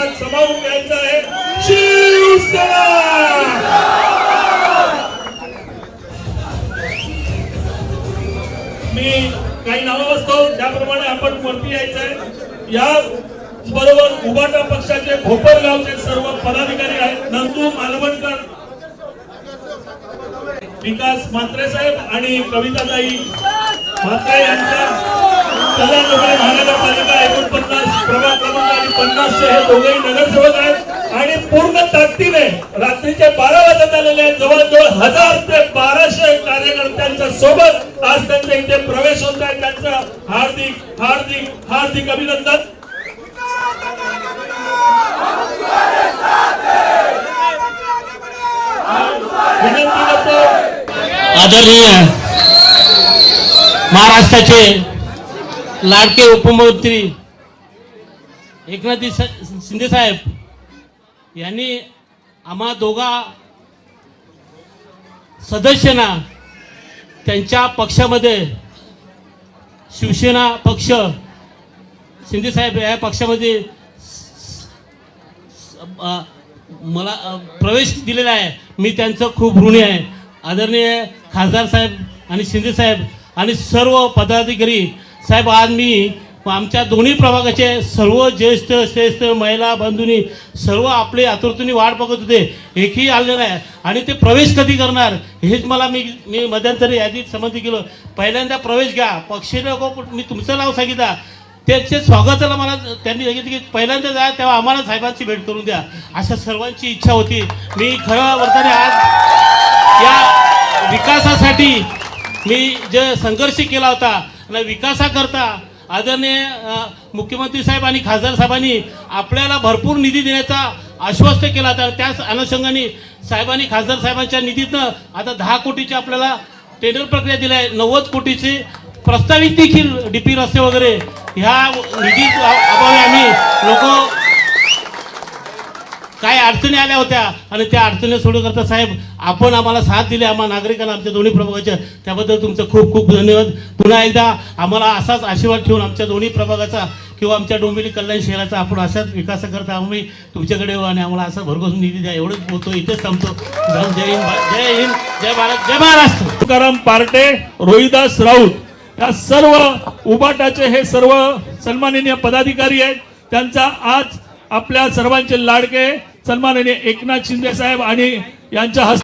जल्लोषात समावून घ्यायचा आहे। शिवसेना मी काही नावं असतो त्याप्रमाणे आपण वरती यायचं आहे। या बरोबर उभाटा पक्षाचे भोपरगावचे सर्व पदाधिकारी आहेत। नंदू मालवणकर, विकास म्हात्रे साहेब आणि कविताताई म्हात्रे यांच्या कल्याणपुरी महानगरपालिका 49 प्रभाग क्रमांक आणि 50 चे हे दोघेही नगरसेवक आहेत आणि पूर्ण ताकदीने रात्रीचे 12 वाजत आलेले आहेत। जवळजवळ 1000 ते 1200 कार्यकर्त्यांच्या सोबत आज त्यांचा इथे प्रवेश होत आहे। त्यांचं हार्दिक हार्दिक हार्दिक अभिनंदन। विनंती करतो आदरणीय महाराष्ट्राचे लाडके उपमुख्यमंत्री एकनाथ शिंदे साहेब यांनी आम्हा दोघा सदस्यांना त्यांच्या पक्षामध्ये शिवसेना पक्ष शिंदे साहेब या पक्षामध्ये मला प्रवेश दिलेला आहे। मी त्यांचं खूप ऋणी आहे। आदरणीय खासदार साहेब आणि शिंदे साहेब आणि सर्व पदाधिकारी साहेब, आज मी आमच्या दोन्ही प्रभागाचे सर्व ज्येष्ठ श्रेष्ठ महिला बंधूंनी सर्व आपले आतुरतेने वाट बघत होते, एकही आलेलं आहे आणि ते प्रवेश कधी करणार हेच मला मी मध्यंतरी यादीत संमती केलं। पहिल्यांदा प्रवेश घ्या, पक्षी नको, मी तुमचं नाव सांगितलं, त्याचे स्वागताला मला त्यांनी सांगितलं की पहिल्यांदा जा तेव्हा आम्हाला साहेबांची भेट करून द्या, अशा सर्वांची इच्छा होती। मी खऱ्या अर्थाने आज या विकासासाठी मी जे संघर्ष केला होता आणि विकासाकरता आदरणीय मुख्यमंत्री साहेब आणि खासदार साहेबांनी आपल्याला भरपूर निधी देण्याचा आश्वस्त केला होता। त्याच अनुषंगाने साहेबांनी खासदार साहेबांच्या निधीतनं आता 10 कोटीची आपल्याला टेंडर प्रक्रिया दिली आहे। 90 कोटीचे प्रस्तावित देखील डीपी रस्ते वगैरे ह्या निधी अभावी आम्ही लोक काय अडचणी आल्या होत्या आणि त्या अडचणी सोडवण्याकरता साहेब आपण आम्हाला साथ दिली, आम्हाला नागरिकांना आमच्या दोन्ही प्रभागाच्या, त्याबद्दल तुमचं खूप खूप धन्यवाद। पुन्हा एकदा आम्हाला असाच आशीर्वाद ठेवून आमच्या दोन्ही प्रभागाचा किंवा आमच्या डोंबिवली कल्याण शहराचा आपण अशाच विकासाकरता आम्ही तुमच्याकडे येऊ आणि आम्हाला असा भरघोस निधी द्या। एवढंच बोलतो, इथेच थांबतो। जय हिंद, जय हिंद, जय भारत, जय महाराष्ट्र। तुकाराम पार्टे, रोहिदास राऊत या सर्व उबाटाचे हे सर्व सन्माननीय पदाधिकारी आहेत। त्यांचा आज आपल्या सर्वांचे लाडके सन्माननीय एकनाथ शिंदे साहेब आणि यांच्या